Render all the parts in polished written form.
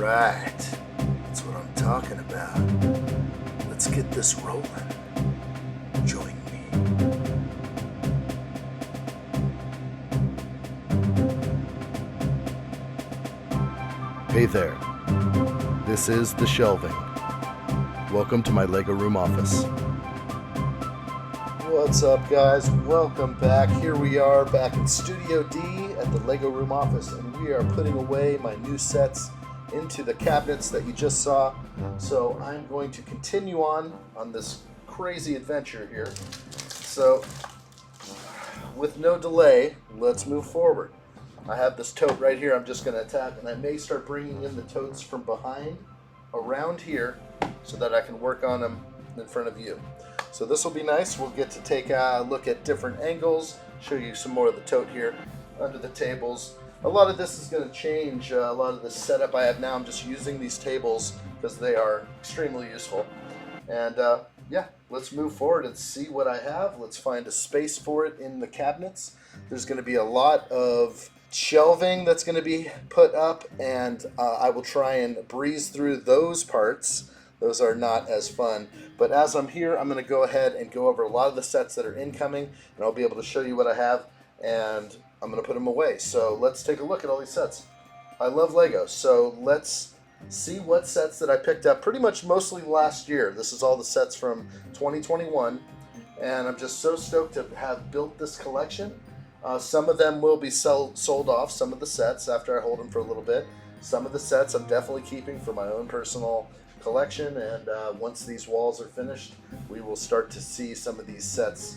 right. That's what I'm talking about. Let's get this rolling. Join me. Hey there. This is the Shelving. Welcome to my Lego room office. What's up, guys? Welcome back. Here we are back in Studio D at the Lego room office, and we are putting away my new sets into the cabinets that you just saw. So I'm going to continue on this crazy adventure here. So with no delay, let's move forward. I have this tote right here I'm just going to attack, and I may start bringing in the totes from behind around here so that I can work on them in front of you. So this will be nice. We'll get to take a look at different angles, show you some more of the tote here under the tables. A lot of this is going to change. A lot of the setup I have now, I'm just using these tables because they are extremely useful. And yeah, let's move forward and see what I have. Let's find a space for it in the cabinets. There's going to be a lot of shelving that's going to be put up, and I will try and breeze through those parts. Those are not as fun. But as I'm here, I'm going to go ahead and go over a lot of the sets that are incoming, and I'll be able to show you what I have, and I'm going to put them away. So let's take a look at all these sets. I love Lego, so let's see what sets that I picked up pretty much mostly last year. This is all the sets from 2021, and I'm just so stoked to have built this collection. Some of them will be sold off, some of the sets, after I hold them for a little bit. Some of the sets I'm definitely keeping for my own personal collection, and once these walls are finished, we will start to see some of these sets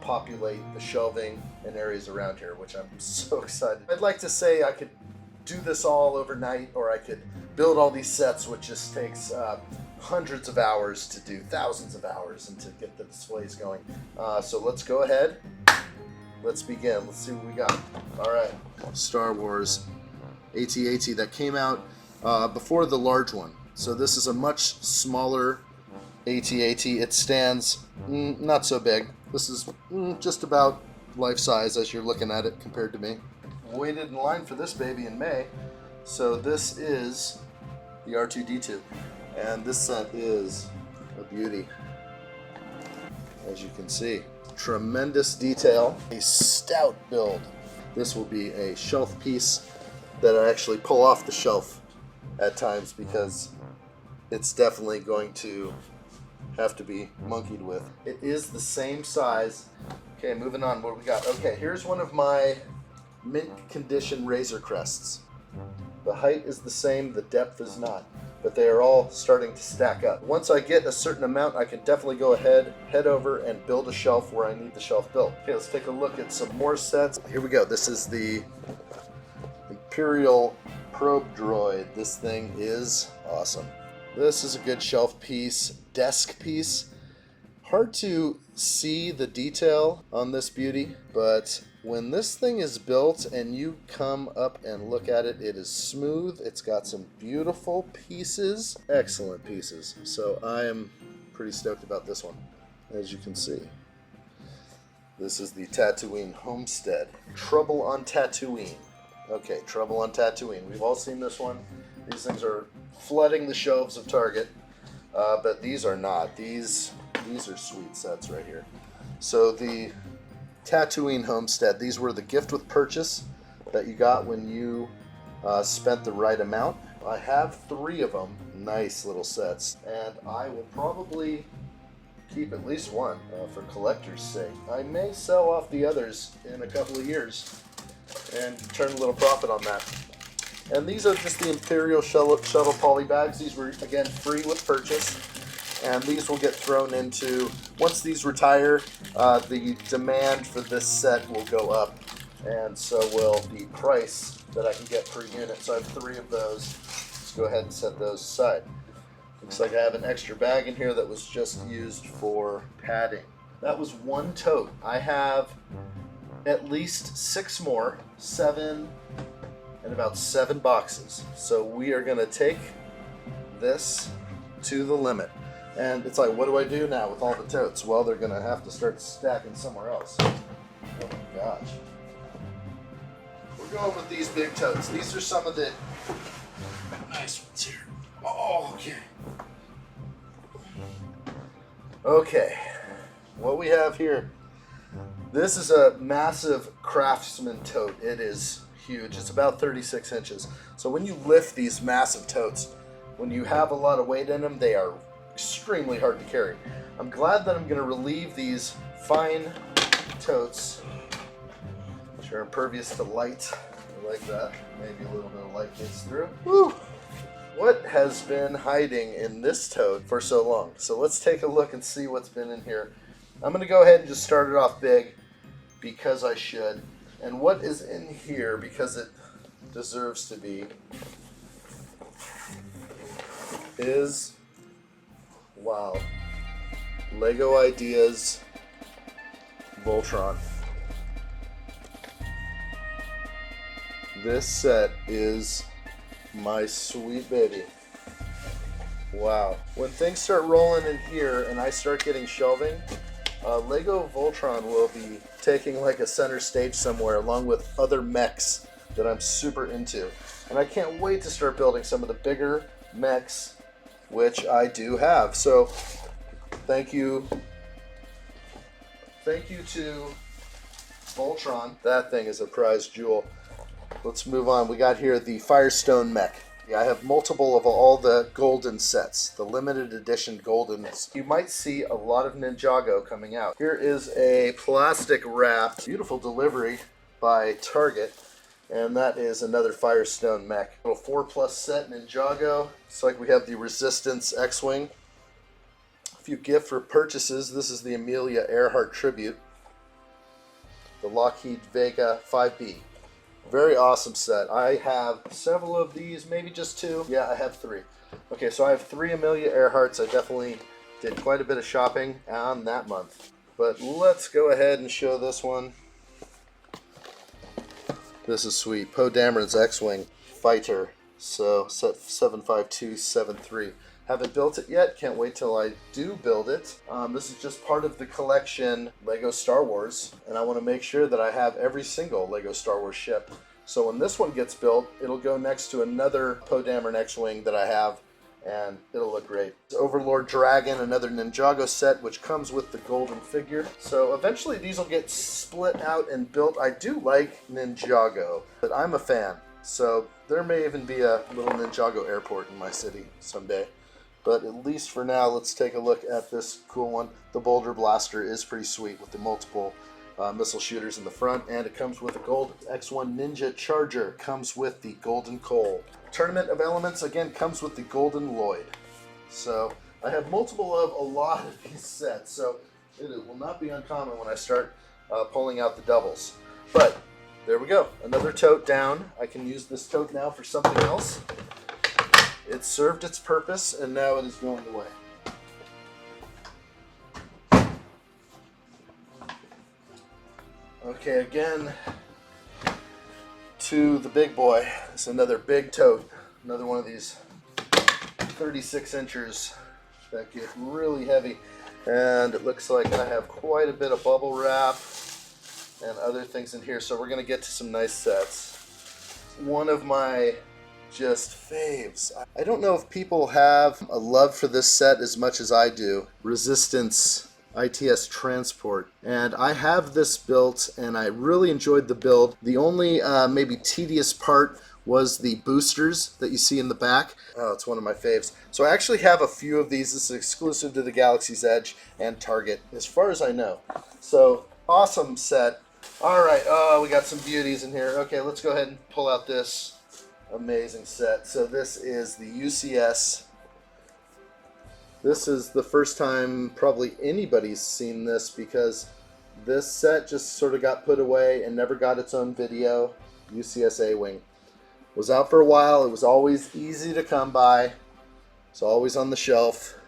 populate the shelving and areas around here, which I'm so excited. I'd like to say I could do this all overnight, or I could build all these sets, which just takes hundreds of hours to do, thousands of hours, and to get the displays going. So let's go ahead. Let's begin. Let's see what we got. All right, Star Wars AT-AT that came out before the large one. So this is a much smaller AT-AT. It stands not so big. This is just about life size as you're looking at it compared to me. Waited in line for this baby in May. So this is the R2-D2. And this set is a beauty, as you can see. Tremendous detail, a stout build. This will be a shelf piece that I actually pull off the shelf at times because it's definitely going to have to be monkeyed with. It is the same size. Okay, moving on. What do we got? Okay, here's one of my mint condition Razor Crests. The height is the same, the depth is not, but they are all starting to stack up. Once I get a certain amount, I can definitely go ahead, head over, and build a shelf where I need the shelf built. Okay, let's take a look at some more sets. Here we go. This is the Imperial Probe Droid. This thing is awesome. This is a good shelf piece, desk piece. Hard to see the detail on this beauty, but when this thing is built and you come up and look at it, it is smooth. It's got some beautiful pieces, excellent pieces. So I am pretty stoked about this one, as you can see. This is the Tatooine Homestead. Trouble on Tatooine. Okay, Trouble on Tatooine. We've all seen this one. These things are flooding the shelves of Target, but these are not. These are sweet sets right here. So the Tatooine Homestead, these were the gift with purchase that you got when you spent the right amount. I have 3 of them, nice little sets, and I will probably keep at least one for collector's sake. I may sell off the others in a couple of years and turn a little profit on that. And these are just the Imperial Shuttle poly bags. These were, again, free with purchase. And these will get thrown into, once these retire, the demand for this set will go up. And so will the price that I can get per unit. So I have 3 of those. Let's go ahead and set those aside. Looks like I have an extra bag in here that was just used for padding. That was 1 tote. I have at least 6 more, 7, and about 7 boxes. So we are gonna take this to the limit. And it's like, what do I do now with all the totes? Well, they're gonna have to start stacking somewhere else. Oh my gosh. We're going with these big totes. These are some of the nice ones here. Oh, okay. Okay, what we have here. This is a massive Craftsman tote. It is huge. It's about 36 inches. So when you lift these massive totes, when you have a lot of weight in them, they are extremely hard to carry. I'm glad that I'm going to relieve these fine totes, which are impervious to light. I like that. Maybe a little bit of light gets through. Woo! What has been hiding in this tote for so long? So let's take a look and see what's been in here. I'm going to go ahead and just start it off big because I should. And what is in here, because it deserves to be, is, wow, Lego Ideas Voltron. This set is my sweet baby. Wow. When things start rolling in here and I start getting shelving, Lego Voltron will be taking like a center stage somewhere along with other mechs that I'm super into. And I can't wait to start building some of the bigger mechs, which I do have. So thank you to Voltron. That thing is a prized jewel. Let's move on. We got here the Firestone Mech. I have multiple of all the golden sets, the limited edition goldens. You might see a lot of Ninjago coming out. Here is a plastic wrapped, beautiful delivery by Target, and that is another Firestone Mech. A little 4+ set Ninjago. It's like we have the Resistance X-Wing. A few gift for purchases. This is the Amelia Earhart tribute. The Lockheed Vega 5B. Very awesome set. I have several of these, maybe just 2. Yeah, I have 3. Okay, so I have 3 Amelia Earharts. I definitely did quite a bit of shopping on that month. But let's go ahead and show this one. This is sweet. Poe Dameron's X-Wing Fighter. So, set 75273. Haven't built it yet. Can't wait till I do build it. This is just part of the collection Lego Star Wars, and I want to make sure that I have every single Lego Star Wars ship. So when this one gets built, it'll go next to another Poe Dameron X-Wing that I have, and it'll look great. Overlord Dragon, another Ninjago set, which comes with the golden figure. So eventually these will get split out and built. I do like Ninjago, but I'm a fan. So there may even be a little Ninjago airport in my city someday. But at least for now, let's take a look at this cool one. The Boulder Blaster is pretty sweet with the multiple missile shooters in the front, and it comes with a gold X1 Ninja Charger. Comes with the Golden Coal. Tournament of Elements, again, comes with the Golden Lloyd. So I have multiple of a lot of these sets, so it will not be uncommon when I start pulling out the doubles. But there we go, another tote down. I can use this tote now for something else. It served its purpose, and now it is going away. Okay, again, to the big boy. It's another big tote. Another one of these 36 inchers that get really heavy. And it looks like I have quite a bit of bubble wrap and other things in here. So we're going to get to some nice sets. One of my just faves. I don't know if people have a love for this set as much as I do. Resistance ITS Transport. And I have this built, and I really enjoyed the build. The only maybe tedious part was the boosters that you see in the back. Oh, it's one of my faves. So I actually have a few of these. This is exclusive to the Galaxy's Edge and Target, as far as I know. So, awesome set. Alright, oh, we got some beauties in here. Okay, let's go ahead and pull out this amazing set. So this is the UCS. This is the first time probably anybody's seen this, because this set just sort of got put away and never got its own video. UCS A-Wing. Was out for a while. It was always easy to come by. It's always on the shelf.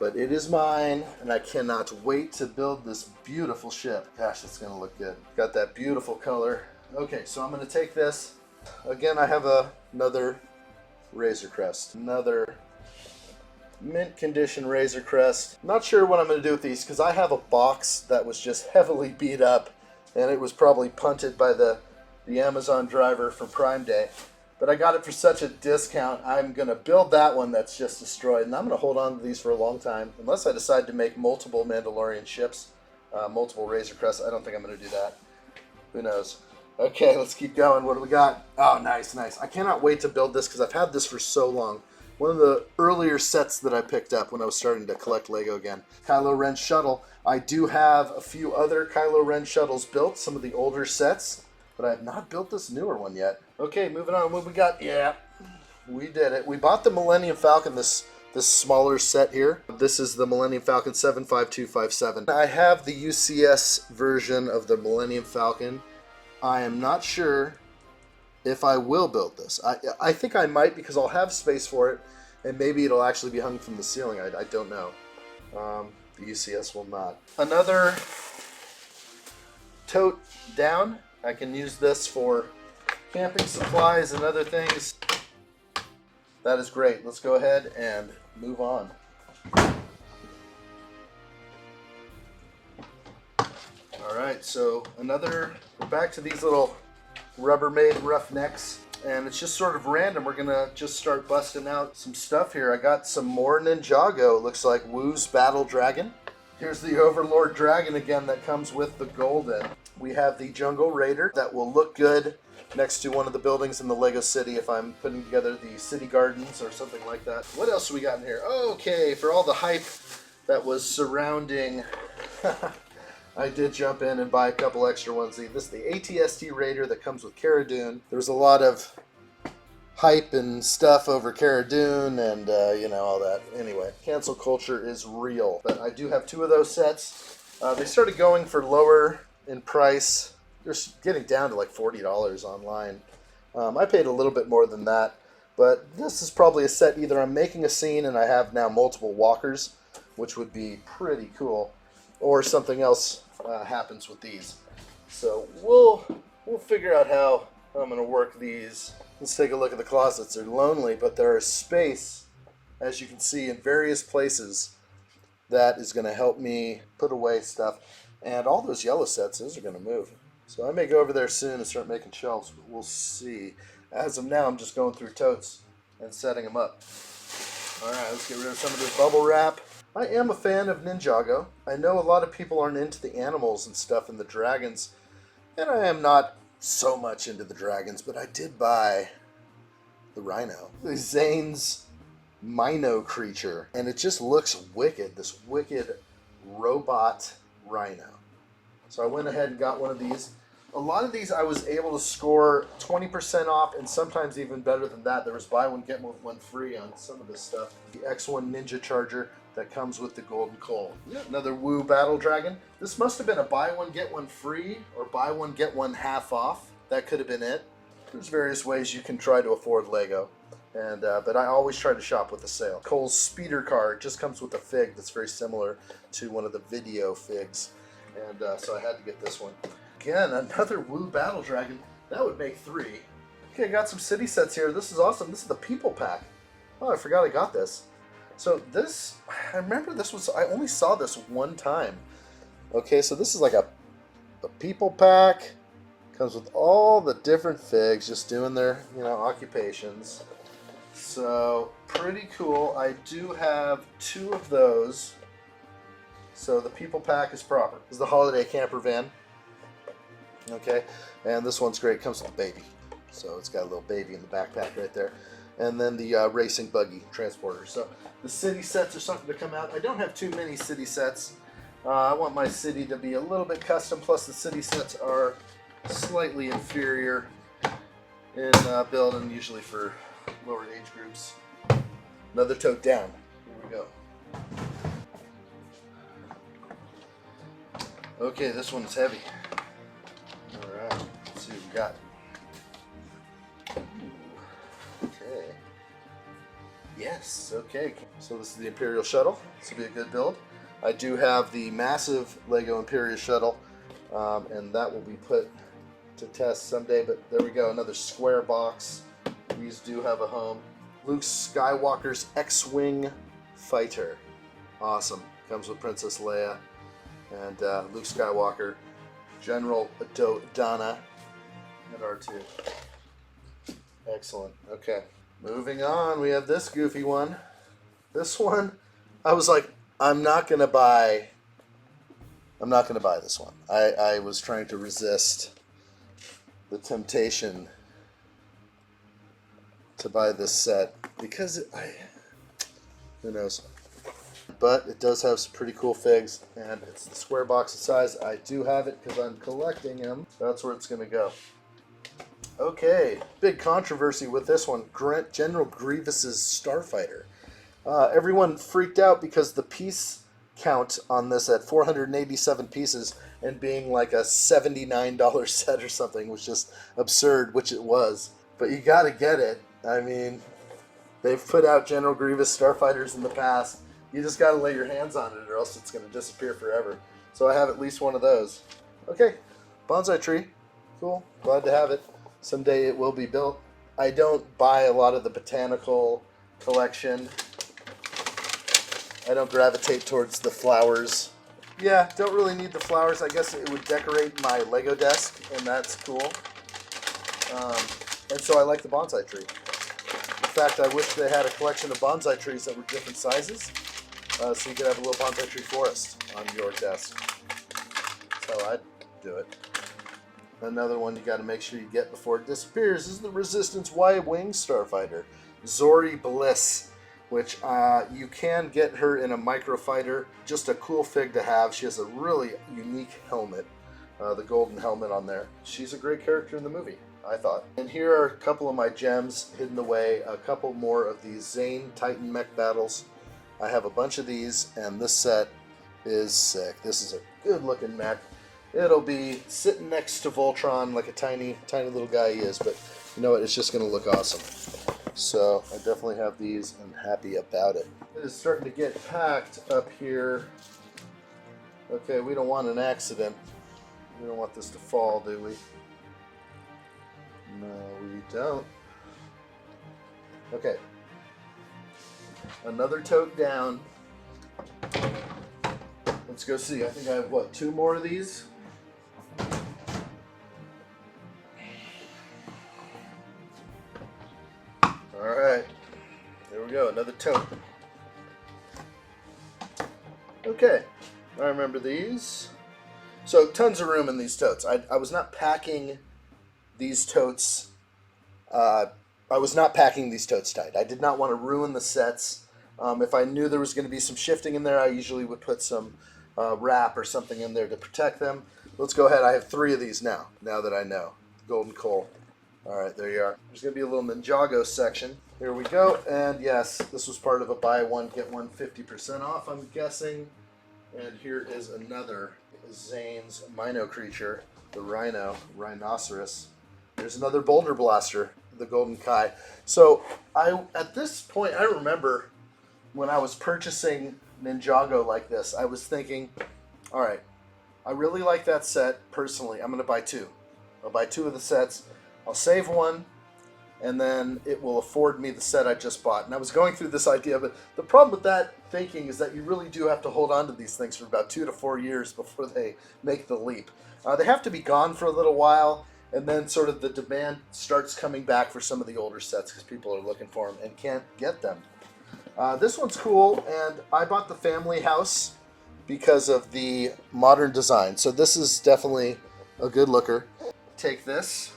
But it is mine, and I cannot wait to build this beautiful ship. Gosh, it's going to look good. Got that beautiful color. Okay, so I'm going to take this. Again, I have another Razor Crest. Another mint condition Razor Crest. Not sure what I'm going to do with these, because I have a box that was just heavily beat up, and it was probably punted by the Amazon driver from Prime Day. but I got it for such a discount. I'm going to build that one that's just destroyed, and I'm going to hold on to these for a long time, unless I decide to make multiple Mandalorian ships, multiple Razor Crests. I don't think I'm going to do that. Who knows? Okay, let's keep going. What do we got? Oh, nice, nice. I cannot wait to build this because I've had this for so long. One of the earlier sets that I picked up when I was starting to collect Lego again. Kylo Ren Shuttle. I do have a few other Kylo Ren Shuttles built, some of the older sets, but I have not built this newer one yet. Okay, moving on. What we got? Yeah, we did it. We bought the Millennium Falcon, this smaller set here. This is the Millennium Falcon 75257. I have the UCS version of the Millennium Falcon. I am not sure if I will build this. I think I might because I'll have space for it, and maybe it'll actually be hung from the ceiling. I don't know. The UCS will not. Another tote down. I can use this for camping supplies and other things. That is great. Let's go ahead and move on. Alright, so we're back to these little Rubbermaid Roughnecks, and it's just sort of random. We're gonna just start busting out some stuff here. I got some more Ninjago. It looks like Woo's Battle Dragon. Here's the Overlord Dragon again that comes with the golden. We have the Jungle Raider that will look good next to one of the buildings in the Lego City if I'm putting together the city gardens or something like that. What else do we got in here? Okay, for all the hype that was surrounding I did jump in and buy a couple extra ones. This is the ATST Raider that comes with Cara Dune. There was a lot of hype and stuff over Cara Dune and, you know, all that. Anyway, cancel culture is real. But I do have two of those sets. They started going for lower in price. They're getting down to like $40 online. I paid a little bit more than that. But this is probably a set either I'm making a scene and I have now multiple walkers, which would be pretty cool, or something else happens with these. So we'll figure out how I'm going to work these. Let's take a look at the closets. They're lonely, but there is space, as you can see, in various places that is going to help me put away stuff. And all those yellow sets, those are going to move. So I may go over there soon and start making shelves, but we'll see. As of now, I'm just going through totes and setting them up. Alright, let's get rid of some of this bubble wrap. I am a fan of Ninjago. I know a lot of people aren't into the animals and stuff and the dragons, and I am not so much into the dragons, but I did buy the Rhino. Zane's Mino creature, and it just looks wicked, this wicked robot Rhino. So I went ahead and got one of these. A lot of these I was able to score 20% off, and sometimes even better than that. There was buy one, get one free on some of this stuff. The X1 Ninja Charger that comes with the golden coal. Yep, another Woo Battle Dragon. This must have been a buy one, get one free, or buy one, get one half off. That could have been it. There's various ways you can try to afford Lego, and but I always try to shop with a sale. Cole's Speeder Car just comes with a fig that's very similar to one of the video figs, and so I had to get this one. Again, another Woo Battle Dragon. That would make three. Okay, I got some city sets here. This is awesome. This is the People Pack. Oh, I forgot I got this. So this, I remember this was, I only saw this one time. Okay, so this is like a People Pack. Comes with all the different figs, just doing their, you know, occupations. So, pretty cool. I do have two of those. So the People Pack is proper. This is the Holiday Camper Van. Okay, and this one's great. It comes with a baby. So it's got a little baby in the backpack right there. And then the racing buggy transporter. So the city sets are something to come out. I don't have too many city sets. I want my city to be a little bit custom. Plus the city sets are slightly inferior in build and usually for lower age groups. Another tote down. Here we go. Okay, this one's heavy. Alright, let's see what we got. Okay. Yes, okay. So this is the Imperial Shuttle. This will be a good build. I do have the massive Lego Imperial Shuttle, and that will be put to test someday, but there we go, another square box. These do have a home. Luke Skywalker's X-Wing Fighter. Awesome. Comes with Princess Leia and Luke Skywalker, General Donna, and R2. Excellent. Okay. Moving on, we have this goofy one. This one, I was like, I'm not gonna buy this one. I was trying to resist the temptation to buy this set because who knows. But it does have some pretty cool figs, and it's the square box size. I do have it because I'm collecting them. That's where it's going to go. Okay, big controversy with this one. General Grievous's Starfighter. Everyone freaked out because the piece count on this at 487 pieces and being like a $79 set or something was just absurd, which it was. But you got to get it. I mean, they've put out General Grievous Starfighters in the past. You just got to lay your hands on it or else it's going to disappear forever. So I have at least one of those. Okay, Bonsai Tree. Cool. Glad to have it. Someday it will be built. I don't buy a lot of the botanical collection. I don't gravitate towards the flowers. Yeah, don't really need the flowers. I guess it would decorate my Lego desk, and that's cool. And so I like the bonsai tree. In fact, I wish they had a collection of bonsai trees that were different sizes, so you could have a little bonsai tree forest on your desk. So I'd do it. Another one you got to make sure you get before it disappears is the Resistance Y-Wing Starfighter, Zori Bliss, which you can get her in a microfighter. Just a cool fig to have. She has a really unique helmet, the golden helmet on there. She's a great character in the movie, I thought. And here are a couple of my gems hidden away, a couple more of these Zane Titan Mech battles. I have a bunch of these, and this set is sick. This is a good looking mech. It'll be sitting next to Voltron like a tiny little guy he is, but you know what, it's just going to look awesome. So I definitely have these and happy about it. It is starting to get packed up here. Okay, we don't want an accident. We don't want this to fall, do we? No, we don't. Okay. Another tote down. Let's go see. I think I have, what, 2 more of these? Alright. There we go. Another tote. Okay. I remember these. So, tons of room in these totes. I was not packing these totes. I was not packing these totes tight. I did not want to ruin the sets. If I knew there was going to be some shifting in there, I usually would put some wrap or something in there to protect them. Let's go ahead. I have 3 of these now that I know. Golden Coal. Alright, there you are. There's going to be a little Ninjago section. Here we go. And yes, this was part of a buy one, get one 50% off, I'm guessing. And here is another Zane's Mino creature, the Rhinoceros. There's another Boulder Blaster, the Golden Kai. So at this point, I remember when I was purchasing Ninjago like this, I was thinking, all right, I really like that set personally. I'm going to buy 2. I'll buy 2 of the sets. I'll save one, and then it will afford me the set I just bought. And I was going through this idea, but the problem with that thinking is that you really do have to hold on to these things for about 2 to 4 years before they make the leap. They have to be gone for a little while, and then sort of the demand starts coming back for some of the older sets because people are looking for them and can't get them. This one's cool, and I bought the Family House because of the modern design. So this is definitely a good looker. Take this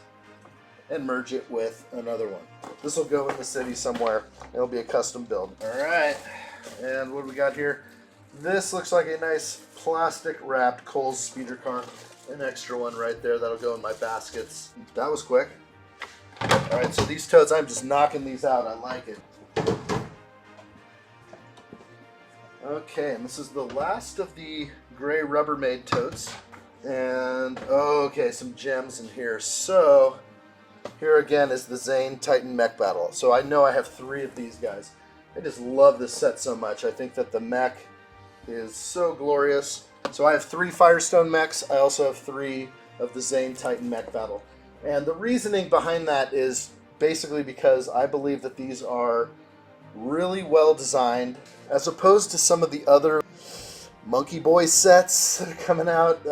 and merge it with another one. This will go in the city somewhere. It'll be a custom build. All right, and what do we got here? This looks like a nice plastic wrapped Kohl's speeder car. An extra one right there that'll go in my baskets. That was quick. All right, so these totes, I'm just knocking these out. I like it. Okay, and this is the last of the gray Rubbermaid totes. And, okay, some gems in here. So, here again is the Zane Titan Mech Battle. So I know I have 3 of these guys. I just love this set so much. I think that the mech is so glorious. So I have 3 Firestone Mechs. I also have 3 of the Zane Titan Mech Battle. And the reasoning behind that is basically because I believe that these are really well designed, as opposed to some of the other Monkey Boy sets that are coming out.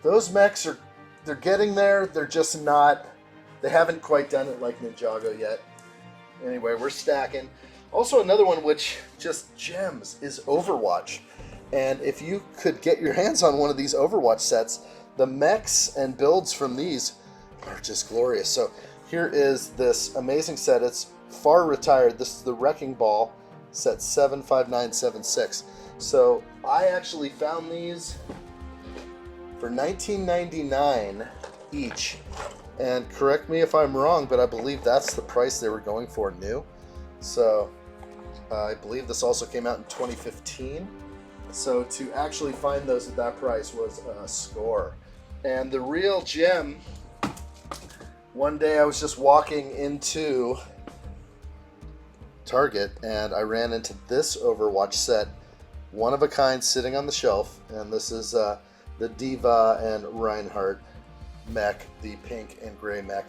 Those mechs they're getting there. They're just not They haven't quite done it like Ninjago yet. Anyway, we're stacking. Also, another one which just gems is Overwatch. And if you could get your hands on one of these Overwatch sets, the mechs and builds from these are just glorious. So here is this amazing set. It's far retired. This is the Wrecking Ball set 75976. So I actually found these for $19.99 each. And correct me if I'm wrong, but I believe that's the price they were going for new. So I believe this also came out in 2015. So to actually find those at that price was a score. And the real gem, one day I was just walking into Target and I ran into this Overwatch set, one of a kind, sitting on the shelf. And this is the Diva and Reinhardt mech, the pink and gray mech.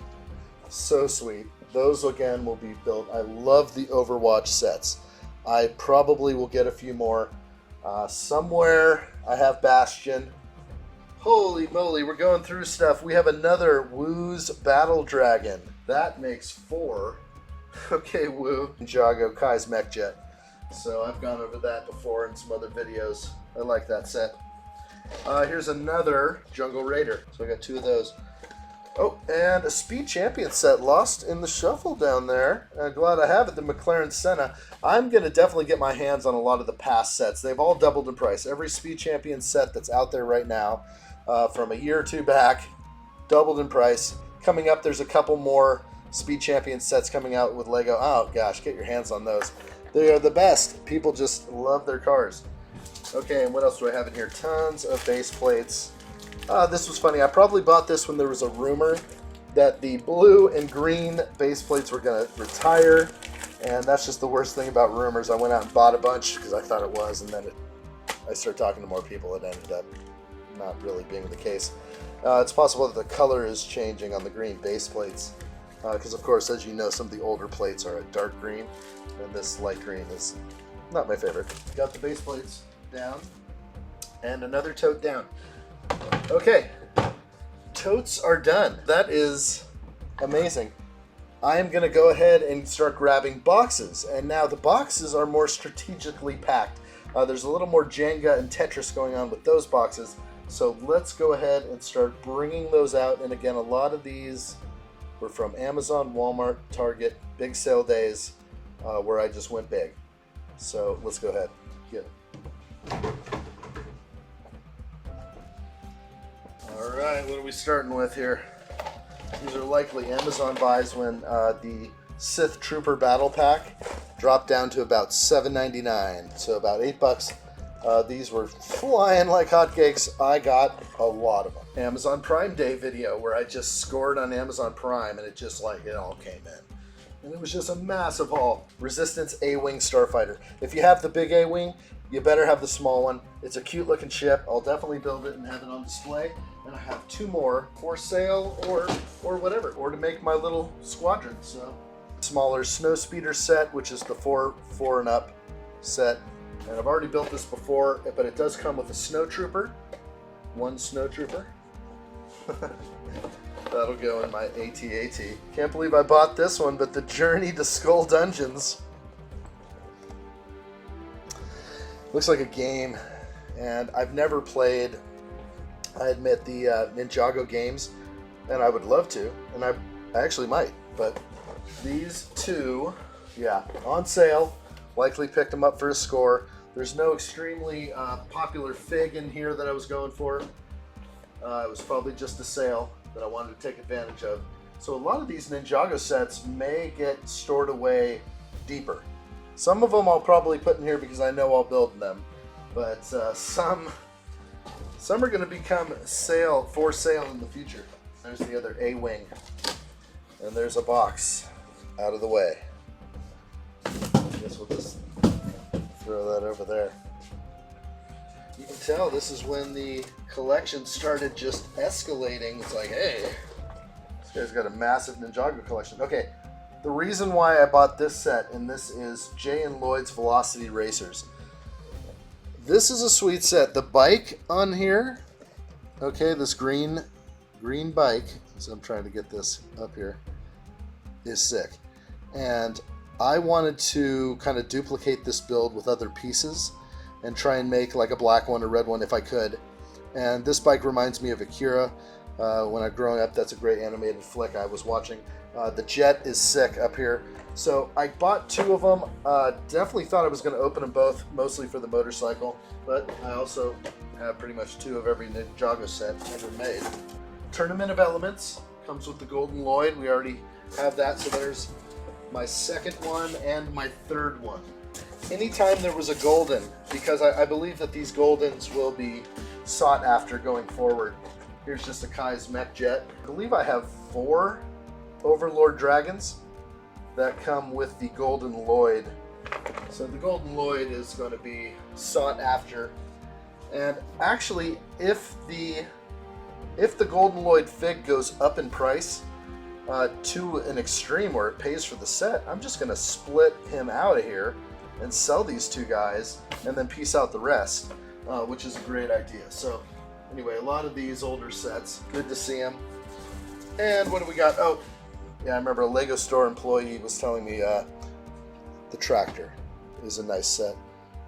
So sweet. Those again will be built. I love the Overwatch sets. I probably will get a few more. Somewhere I have Bastion. Holy moly, we're going through stuff. We have another Woo's Battle Dragon. That makes 4. Okay, Woo. Ninjago Kai's Mech Jet. So I've gone over that before in some other videos. I like that set. Here's another Jungle Raider. So I got 2 of those. Oh, and a Speed Champion set lost in the shuffle down there. Glad I have it, the McLaren Senna. I'm going to definitely get my hands on a lot of the past sets. They've all doubled in price. Every Speed Champion set that's out there right now, from a year or 2 back, doubled in price. Coming up, there's a couple more Speed Champion sets coming out with Lego. Oh gosh, get your hands on those. They are the best. People just love their cars. Okay, and what else do I have in here? Tons of base plates. This was funny. I probably bought this when there was a rumor that the blue and green base plates were going to retire, and that's just the worst thing about rumors. I went out and bought a bunch because I thought it was, and then I started talking to more people. It ended up not really being the case. It's possible that the color is changing on the green base plates because, of course, as you know, some of the older plates are a dark green, and this light green is not my favorite. Got the base plates down, and another tote down. Okay, totes are done. That is amazing. I am going to go ahead and start grabbing boxes, and now the boxes are more strategically packed. There's a little more Jenga and Tetris going on with those boxes, so let's go ahead and start bringing those out. And again, a lot of these were from Amazon, Walmart, Target, big sale days where I just went big. So let's go ahead, get it. Alright, what are we starting with here? These are likely Amazon buys when the Sith Trooper Battle Pack dropped down to about $7.99, so about $8. These were flying like hotcakes. I got a lot of them. Amazon Prime Day video where I just scored on Amazon Prime and it just like it all came in. And it was just a massive haul. Resistance A-Wing Starfighter. If you have the big A-Wing, you better have the small one. It's a cute looking ship. I'll definitely build it and have it on display. And I have 2 more for sale or whatever, or to make my little squadron. So, smaller Snow Speeder set, which is the 4 and up set. And I've already built this before, but it does come with a Snow Trooper. 1 Snow Trooper. That'll go in my AT-AT. Can't believe I bought this one, but the Journey to Skull Dungeons. Looks like a game, and I've never played, I admit, the Ninjago games, and I would love to, and I actually might, but these 2, yeah, on sale, likely picked them up for a score. There's no extremely popular fig in here that I was going for. It was probably just a sale that I wanted to take advantage of. So a lot of these Ninjago sets may get stored away deeper. Some of them I'll probably put in here because I know I'll build them, but some are going to become for sale in the future. There's the other A-Wing, and there's a box out of the way. I guess we'll just throw that over there. You can tell this is when the collection started just escalating. It's like, hey, this guy's got a massive Ninjago collection. Okay. The reason why I bought this set, and this is Jay and Lloyd's Velocity Racers. This is a sweet set. The bike on here, okay, this green green bike, so I'm trying to get this up here, is sick. And I wanted to kind of duplicate this build with other pieces and try and make like a black one or red one if I could. And this bike reminds me of Akira. When I was growing up, that's a great animated flick I was watching. The jet is sick up here. So I bought 2 of them. Definitely thought I was going to open them both, mostly for the motorcycle. But I also have pretty much 2 of every Ninjago set ever made. Tournament of Elements comes with the Golden Lloyd. We already have that, so there's my second one and my third one. Anytime there was a golden, because I believe that these goldens will be sought after going forward. Here's just a Kai's mech jet. I believe I have 4 Overlord Dragons that come with the Golden Lloyd. So the Golden Lloyd is going to be sought after. And actually, if the Golden Lloyd fig goes up in price to an extreme where it pays for the set, I'm just going to split him out of here and sell these 2 guys and then piece out the rest, which is a great idea. So anyway, a lot of these older sets, good to see them. And what do we got? Oh, yeah, I remember a Lego store employee was telling me the tractor is a nice set.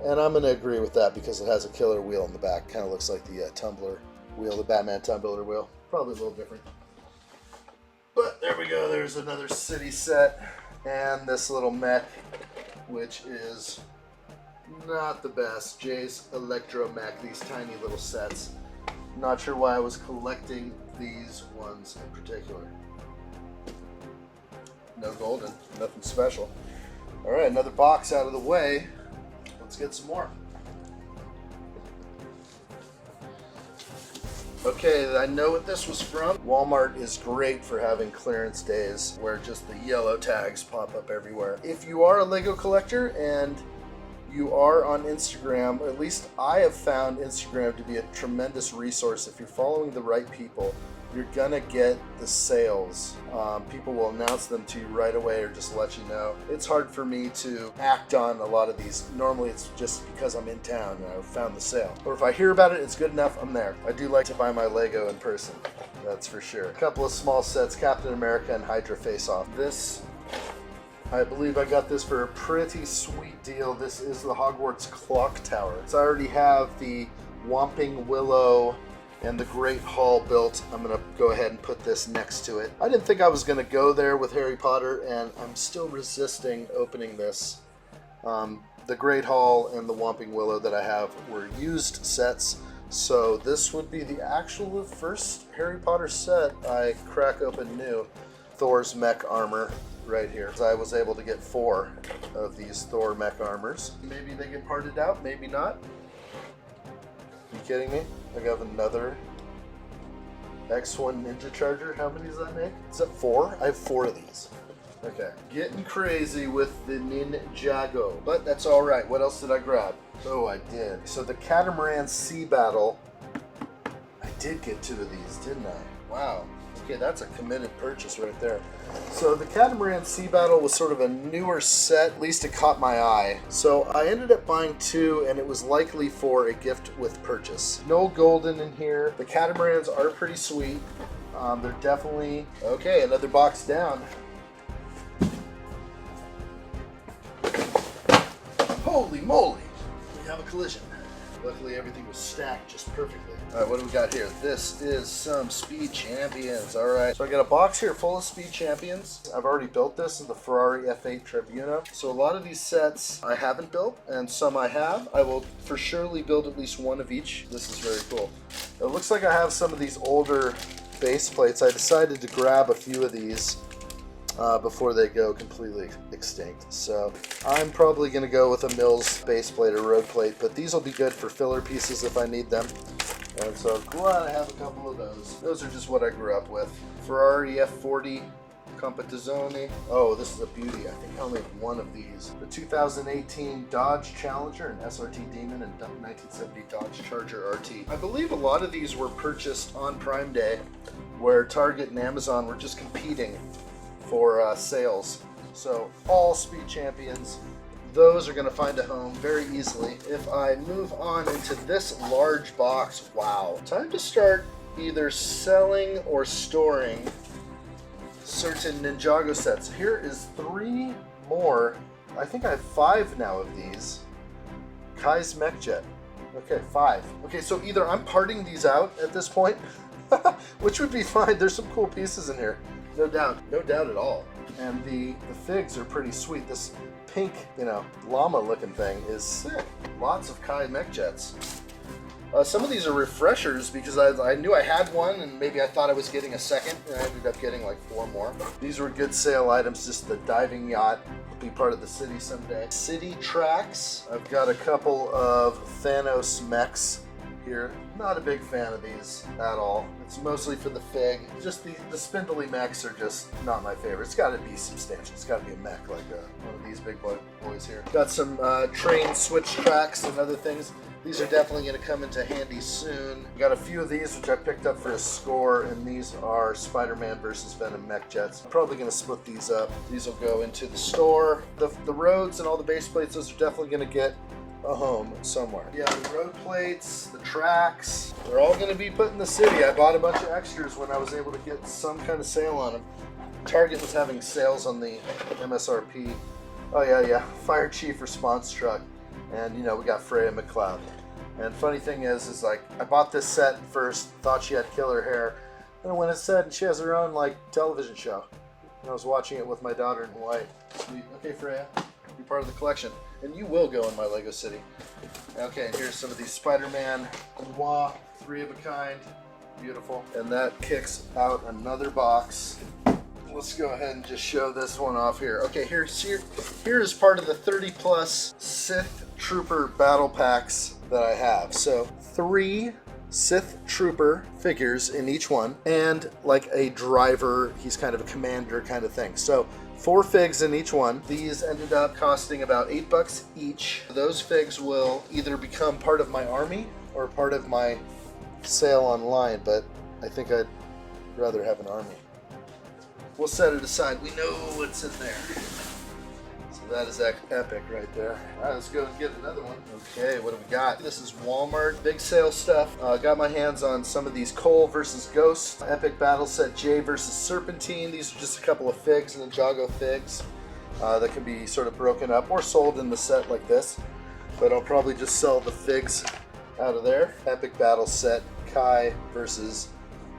And I'm going to agree with that because it has a killer wheel in the back. Kind of looks like the tumbler wheel, the Batman tumbler wheel. Probably a little different. But there we go. There's another city set. And this little mech, which is not the best. Jay's Electro Mech, these tiny little sets. Not sure why I was collecting these ones in particular. No golden, nothing special. All right, another box out of the way. Let's get some more. Okay, I know what this was from. Walmart is great for having clearance days where just the yellow tags pop up everywhere. If you are a Lego collector and you are on Instagram, or at least I have found Instagram to be a tremendous resource. If you're following the right people, you're gonna get the sales. People will announce them to you right away or just let you know. It's hard for me to act on a lot of these. Normally it's just because I'm in town and I found the sale. Or if I hear about it, it's good enough, I'm there. I do like to buy my Lego in person, that's for sure. A couple of small sets, Captain America and Hydra Face Off. This, I believe I got this for a pretty sweet deal. This is the Hogwarts Clock Tower. So I already have the Whomping Willow and the Great Hall built. I'm gonna go ahead and put this next to it. I didn't think I was gonna go there with Harry Potter, and I'm still resisting opening this. The Great Hall and the Whomping Willow that I have were used sets, so this would be the actual first Harry Potter set I crack open new. Thor's mech armor right here. I was able to get 4 of these Thor mech armors. Maybe they get parted out, maybe not. You kidding me? I got another X1 Ninja Charger. How many does that make? Is that 4? I have 4 of these. Okay. Getting crazy with the Ninjago. But that's alright. What else did I grab? Oh, I did. So the Catamaran Sea Battle. I did get 2 of these, didn't I? Wow. Okay, that's a committed purchase right there. So the Catamaran Sea Battle was sort of a newer set, at least it caught my eye. So I ended up buying 2, and it was likely for a gift with purchase. No golden in here. The Catamarans are pretty sweet. They're definitely... Okay, another box down. Holy moly! We have a collision. Luckily everything was stacked just perfectly. Alright, what do we got here? This is some Speed Champions. Alright, so I got a box here full of Speed Champions. I've already built this in the Ferrari F8 Tribuno. So a lot of these sets I haven't built, and some I have. I will for surely build at least 1 of each. This is very cool. It looks like I have some of these older base plates. I decided to grab a few of these before they go completely extinct. So I'm probably going to go with a Mills base plate or road plate, but these will be good for filler pieces if I need them. And so glad I have a couple of those. Those are just what I grew up with. Ferrari F40 Competizione. Oh, this is a beauty. I think I only have 1 of these. The 2018 Dodge Challenger and SRT Demon and 1970 Dodge Charger RT. I believe a lot of these were purchased on Prime Day, where Target and Amazon were just competing for sales. So all Speed Champions, those are going to find a home very easily. If I move on into this large box, wow. Time to start either selling or storing certain Ninjago sets. Here is 3 more. I think I have 5 now of these. Kai's Mech Jet. Okay, 5. Okay, so either I'm parting these out at this point, which would be fine. There's some cool pieces in here. No doubt. No doubt at all. And the figs are pretty sweet. This pink, llama looking thing is sick. Lots of Kai Mech Jets. Some of these are refreshers because I knew I had one and maybe I thought I was getting a second and I ended up getting like 4 more. These were good sale items, just the diving yacht will be part of the city someday. City tracks. I've got a couple of Thanos mechs here. Not a big fan of these at all. It's mostly for the fig. Just the spindly mechs are just not my favorite. It's got to be substantial. It's got to be a mech like one of these big boys here. Got some train switch tracks and other things. These are definitely going to come into handy soon. Got a few of these which I picked up for a score, and these are Spider-Man versus Venom mech jets. I'm probably going to split these up. These will go into the store. The roads and all the base plates, those are definitely going to get a home somewhere. Yeah, the road plates, the tracks, they're all going to be put in the city. I bought a bunch of extras when I was able to get some kind of sale on them. Target was having sales on the MSRP. Oh yeah, Fire Chief response truck. And we got Freya McCloud. And funny thing is like I bought this set first, thought she had killer hair. And when it said she has her own television show. And I was watching it with my daughter in Hawaii. Sweet. Okay, Freya, be part of the collection. And you will go in my Lego City. Okay, and here's some of these Spider-Man Noir, 3 of a kind. Beautiful. And that kicks out another box. Let's go ahead and just show this one off here. Okay, here is part of the 30 plus Sith Trooper battle packs that I have. So 3 Sith Trooper figures in each one, and like a driver, he's kind of a commander kind of thing. So 4 figs in each one. These ended up costing about $8 each. Those figs will either become part of my army or part of my sale online, but I think I'd rather have an army. We'll set it aside. We know what's in there. So that is epic right there. All right, let's go and get another one. Okay, what do we got? This is Walmart. Big sale stuff. Got my hands on some of these Cole versus Ghost. Epic Battle Set J versus Serpentine. These are just a couple of figs, Ninjago figs that can be sort of broken up or sold in the set like this. But I'll probably just sell the figs out of there. Epic Battle Set Kai versus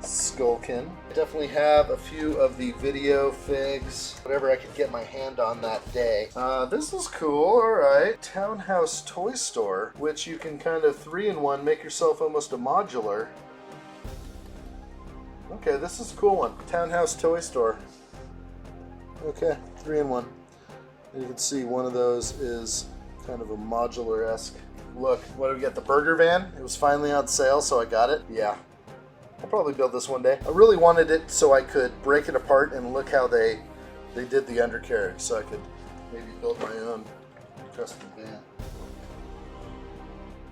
Skullkin. I definitely have a few of the video figs, whatever I could get my hand on that day. This is cool, alright. Townhouse Toy Store, which you can kind of 3-in-1, make yourself almost a modular. Okay, this is a cool one. Townhouse Toy Store. Okay, 3-in-1. You can see one of those is kind of a modular-esque. Look, what do we get? The burger van? It was finally on sale, so I got it. Yeah. I'll probably build this one day. I really wanted it so I could break it apart and look how they did the undercarriage, so I could maybe build my own custom van.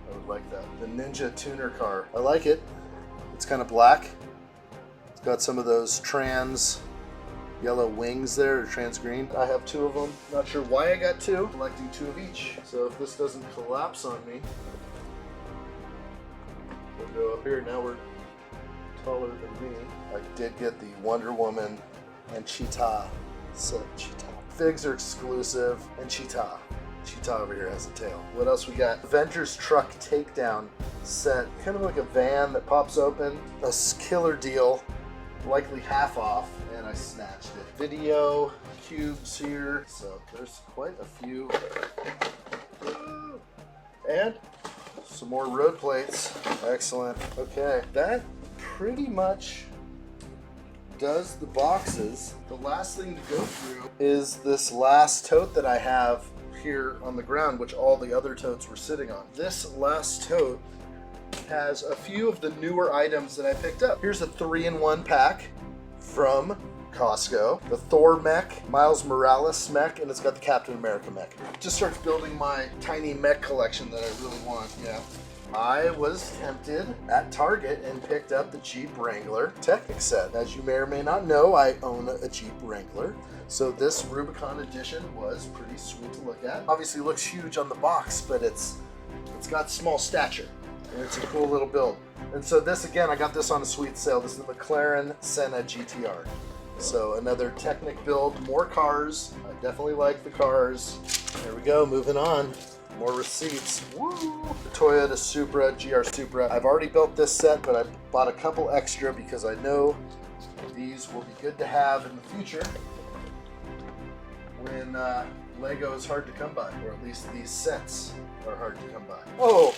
I would like that. The Ninja Tuner car. I like it. It's kind of black. It's got some of those trans yellow wings there, or trans green. I have 2 of them. Not sure why I got 2. Collecting 2 of each. So if this doesn't collapse on me, we'll go up here. Now we're taller than me. I did get the Wonder Woman and Cheetah set. Cheetah. Figs are exclusive, and Cheetah. Cheetah over here has a tail. What else we got? Avengers Truck Takedown set. Kind of like a van that pops open. A killer deal, likely half off, and I snatched it. Video cubes here. So there's quite a few. And some more road plates. Excellent. Okay, that pretty much does the boxes. The last thing to go through is this last tote that I have here on the ground, which all the other totes were sitting on. This last tote has a few of the newer items that I picked up. Here's a 3-in-1 pack from Costco. The Thor mech, Miles Morales mech, and it's got the Captain America mech. Just starts building my tiny mech collection that I really want. Yeah. I was tempted at Target and picked up the Jeep Wrangler Technic set. As you may or may not know, I own a Jeep Wrangler. So this Rubicon edition was pretty sweet to look at. Obviously looks huge on the box, but it's got small stature. And it's a cool little build. And so this, again, I got this on a sweet sale. This is the McLaren Senna GTR. So another Technic build, more cars. I definitely like the cars. There we go, moving on. More receipts. Woo! The Toyota Supra, GR Supra. I've already built this set, but I bought a couple extra because I know these will be good to have in the future when Lego is hard to come by, or at least these sets are hard to come by. Oh,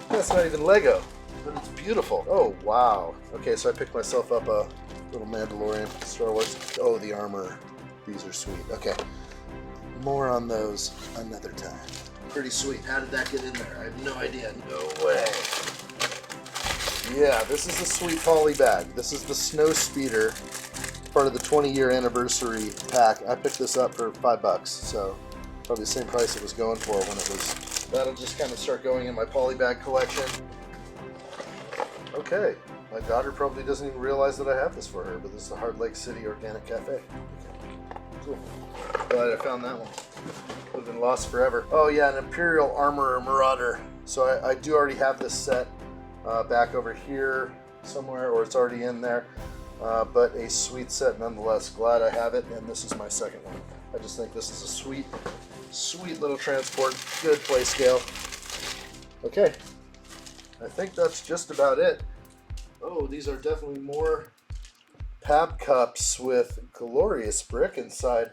that's not even Lego, but it's beautiful. Oh, wow. Okay, so I picked myself up a little Mandalorian Star Wars. Oh, the armor. These are sweet. Okay, more on those another time. Pretty sweet. How did that get in there? I have no idea. No way. Yeah, this is a sweet poly bag. This is the Snow Speeder, part of the 20-year anniversary pack. I picked this up for $5, so probably the same price it was going for when it was. That'll just kind of start going in my poly bag collection. Okay, my daughter probably doesn't even realize that I have this for her, but this is the Hard Lake City Organic Cafe. Cool. Glad I found that one. Would have been lost forever. Oh yeah, an Imperial Armorer Marauder. So I do already have this set back over here somewhere, or it's already in there. But a sweet set nonetheless. Glad I have it, and this is my second one. I just think this is a sweet, sweet little transport. Good play scale. Okay, I think that's just about it. Oh, these are definitely more Pab cups with glorious brick inside.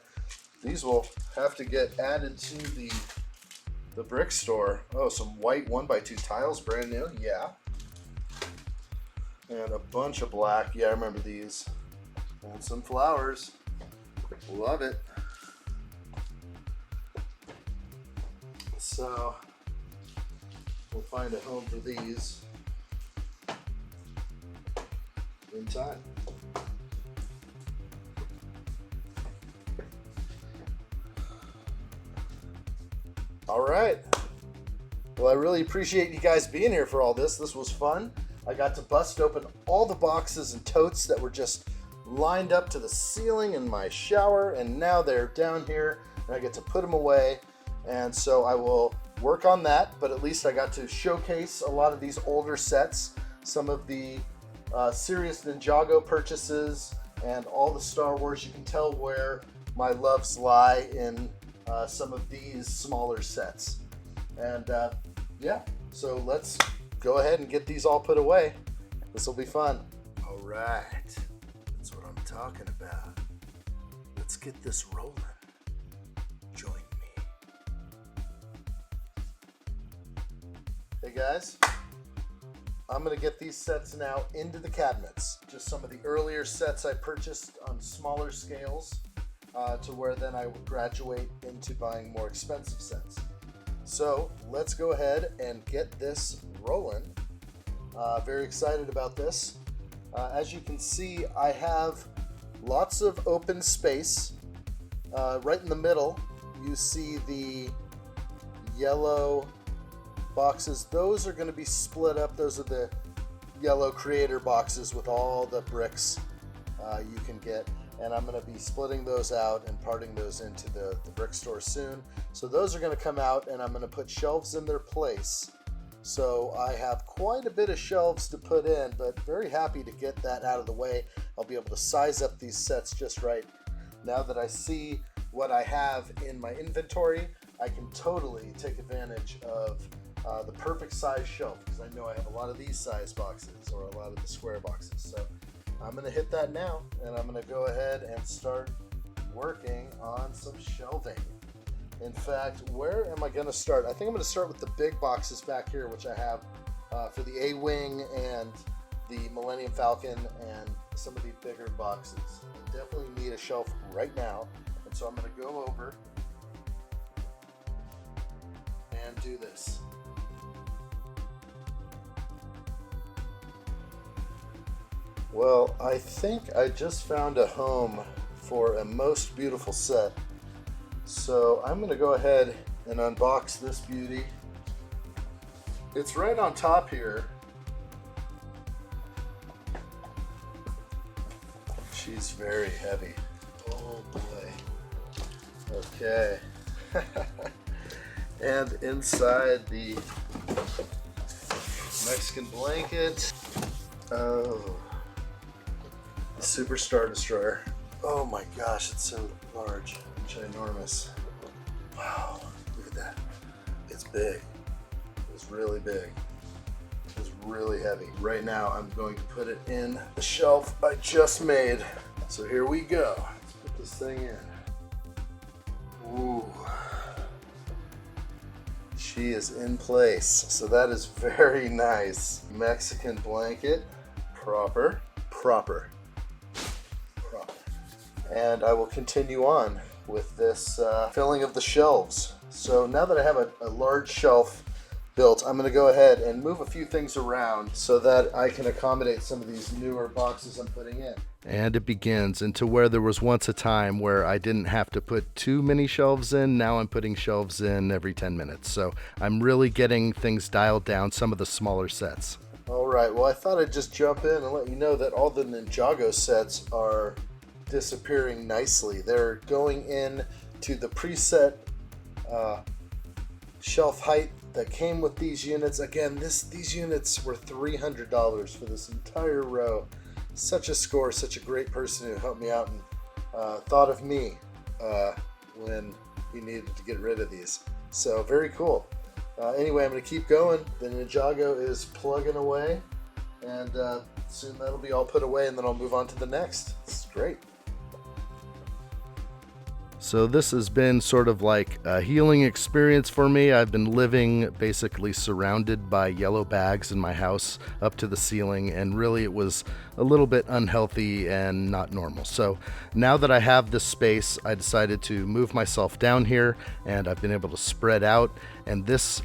These will have to get added to the brick store. Oh, some white 1x2 tiles, brand new. Yeah. And a bunch of black. Yeah, I remember these. And some flowers. Love it. So we'll find a home for these in time. All right. Well, I really appreciate you guys being here for all this. This was fun. I got to bust open all the boxes and totes that were just lined up to the ceiling in my shower, and now they're down here, and I get to put them away. And so I will work on that, but at least I got to showcase a lot of these older sets, some of the serious Ninjago purchases, and all the Star Wars. You can tell where my loves lie in some of these smaller sets. And yeah, so let's go ahead and get these all put away. This will be fun. All right, that's what I'm talking about. Let's get this rolling. Join me. Hey guys, I'm gonna get these sets now into the cabinets. Just some of the earlier sets I purchased on smaller scales to where then I would graduate into buying more expensive sets. So let's go ahead and get this rolling. Very excited about this. As you can see, I have lots of open space. Right in the middle, you see the yellow boxes. Those are going to be split up. Those are the yellow creator boxes with all the bricks you can get. And I'm going to be splitting those out and parting those into the brick store soon. So those are going to come out, and I'm going to put shelves in their place. So I have quite a bit of shelves to put in, but very happy to get that out of the way. I'll be able to size up these sets just right. Now that I see what I have in my inventory, I can totally take advantage of the perfect size shelf, because I know I have a lot of these size boxes or a lot of the square boxes. So I'm going to hit that now, and I'm going to go ahead and start working on some shelving. In fact, where am I going to start? I think I'm going to start with the big boxes back here, which I have for the A-Wing and the Millennium Falcon and some of the bigger boxes. I definitely need a shelf right now, and so I'm going to go over and do this. Well, I think I just found a home for a most beautiful set. So I'm going to go ahead and unbox this beauty. It's right on top here. She's very heavy. Oh boy. Okay. And inside the Mexican blanket. Oh, the Super Star Destroyer. Oh my gosh, it's so large, ginormous. Wow, look at that. It's big. It's really big. It's really heavy. Right now, I'm going to put it in the shelf I just made. So here we go. Let's put this thing in. Ooh. She is in place. So that is very nice. Mexican blanket. Proper. And I will continue on with this filling of the shelves. So now that I have a large shelf built, I'm going to go ahead and move a few things around so that I can accommodate some of these newer boxes I'm putting in. And it begins into where there was once a time where I didn't have to put too many shelves in. Now I'm putting shelves in every 10 minutes. So I'm really getting things dialed down, some of the smaller sets. All right, well, I thought I'd just jump in and let you know that all the Ninjago sets are disappearing nicely. They're going in to the preset shelf height that came with these units. Again, these units were $300 for this entire row. Such a score, such a great person who helped me out and thought of me when he needed to get rid of these. So very cool. Anyway, I'm going to keep going. The Ninjago is plugging away, and soon that'll be all put away, and then I'll move on to the next. It's great. So this has been sort of like a healing experience for me. I've been living basically surrounded by yellow bags in my house up to the ceiling, and really it was a little bit unhealthy and not normal. So now that I have this space, I decided to move myself down here, and I've been able to spread out. And this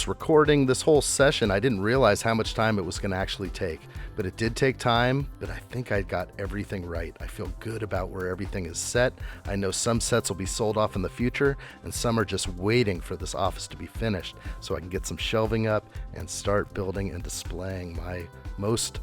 recording, this whole session, I didn't realize how much time it was going to actually take. But it did take time, but I think I got everything right. I feel good about where everything is set. I know some sets will be sold off in the future, and some are just waiting for this office to be finished so I can get some shelving up and start building and displaying my most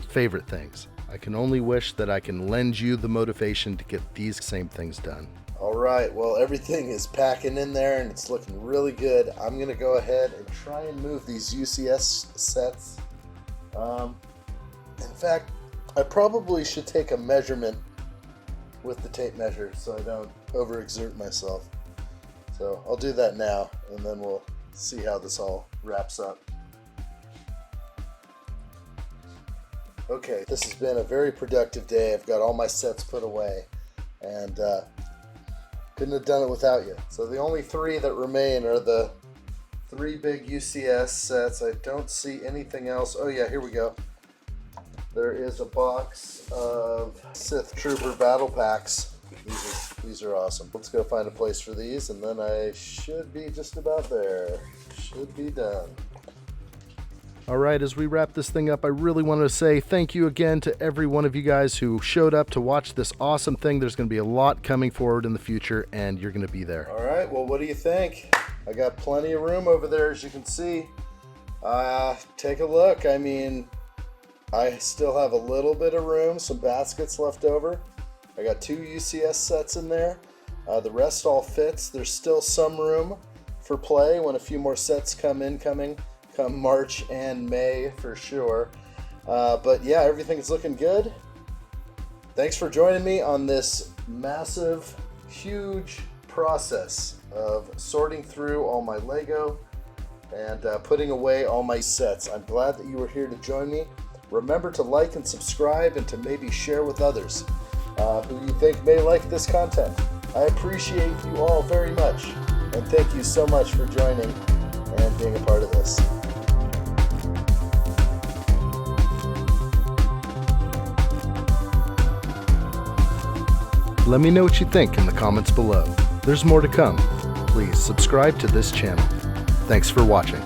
favorite things. I can only wish that I can lend you the motivation to get these same things done. All right, well, everything is packing in there and it's looking really good. I'm gonna go ahead and try and move these UCS sets. In fact, I probably should take a measurement with the tape measure so I don't overexert myself. So I'll do that now, and then we'll see how this all wraps up. Okay, this has been a very productive day. I've got all my sets put away, and couldn't have done it without you. So the only three that remain are the three big UCS sets. I don't see anything else. Oh yeah, here we go. There is a box of Sith Trooper battle packs. These are awesome. Let's go find a place for these, and then I should be just about there. Should be done. All right, as we wrap this thing up, I really wanted to say thank you again to every one of you guys who showed up to watch this awesome thing. There's going to be a lot coming forward in the future, and you're going to be there. All right, well, what do you think? I got plenty of room over there, as you can see. Take a look. I mean, I still have a little bit of room, some baskets left over. I got 2 UCS sets in there. The rest all fits. There's still some room for play when a few more sets come March and May for sure. But yeah, everything's looking good. Thanks for joining me on this massive, huge process of sorting through all my Lego and putting away all my sets. I'm glad that you were here to join me. Remember to like and subscribe, and to maybe share with others who you think may like this content. I appreciate you all very much, and thank you so much for joining and being a part of this. Let me know what you think in the comments below. There's more to come. Please subscribe to this channel. Thanks for watching.